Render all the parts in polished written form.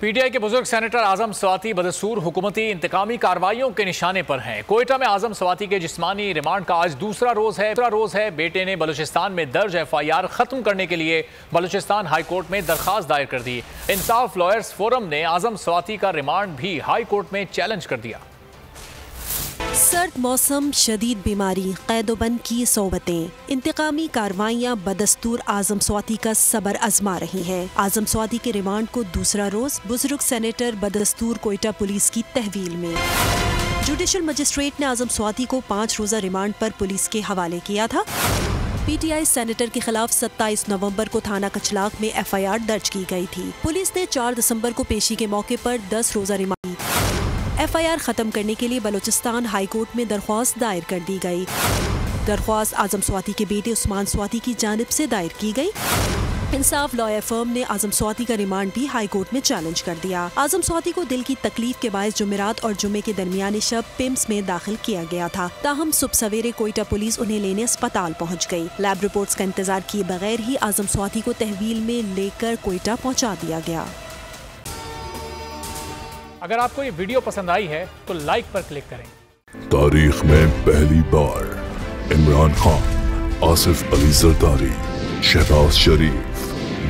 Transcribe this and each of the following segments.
PTI के बुजुर्ग senator आजम स्वाति बदसूर हुकूमती इंतकामी कार्रवाइयों के निशाने पर हैं। कोयटा में आजम स्वाति के जिस्मानी रिमांड का आज दूसरा रोज है। बेटे ने बलूचिस्तान में दर्ज FIR खत्म करने के लिए बलूचिस्तान हाई कोर्ट में दरखास्त दायर कर दी। इंसाफ लॉयर्स फोरम ने आजम स्वाति का रिमांड भी हाई कोर्ट में चैलेंज कर दिया। सर्द मौसम, शदीद बीमारी, कैदोबंद की सोबतें, इंतकामी कार्रवाइयां बदस्तूर आजम स्वाति का सबर आजमा रही हैं। आजम स्वाति के रिमांड को दूसरा रोज बुजुर्ग सेनेटर बदस्तूर कोयटा पुलिस की तहवील में। जुडिशल मजिस्ट्रेट ने आजम स्वाति को 5 रोजा रिमांड पर पुलिस के हवाले किया था। पीटीआई सेनेटर के खिलाफ 27 नवंबर को थाना कचलाग में FIR दर्ज की गई थी। पुलिस ने 4 दिसंबर को पेशी के मौके पर 10 रोजा रिमांड FIR खत्म करने के लिए बलूचिस्तान हाई कोर्ट में दरख्वास्त दायर कर दी गई। दरख्वास्त आजम स्वाति के बेटे उस्मान स्वाति की जानिब से दायर की गई। इंसाफ लॉयर फर्म ने आजम स्वाति का रिमांड भी हाई कोर्ट में चैलेंज कर दिया। आजम स्वाति को दिल की तकलीफ के बायस जुमेरात और जुमे के दरमियानी शब पिम्स में दाखिल किया गया था। ताहम सुबह सवेरे कोयटा पुलिस उन्हें लेने अस्पताल पहुंच गई। लैब रिपोर्ट्स का इंतजार किए बगैर ही आजम स्वाति को तहवील में लेकर कोयटा पहुँचा दिया गया। अगर आपको ये वीडियो पसंद आई है तो लाइक पर क्लिक करें। तारीख में पहली बार इमरान खान, आसिफ अली जरदारी, शहबाज शरीफ,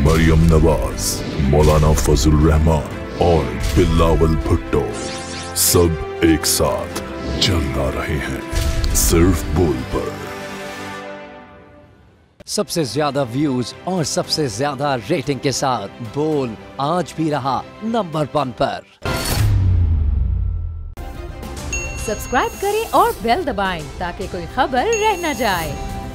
मरियम नवाज, मौलाना फजल रहमान और बिलावल भुट्टो सब एक साथ जलवा रहे हैं सिर्फ बोल पर। सबसे ज्यादा व्यूज और सबसे ज्यादा रेटिंग के साथ बोल आज भी रहा नंबर 1 पर। सब्सक्राइब करें और बेल दबाएं ताकि कोई खबर रह न जाए।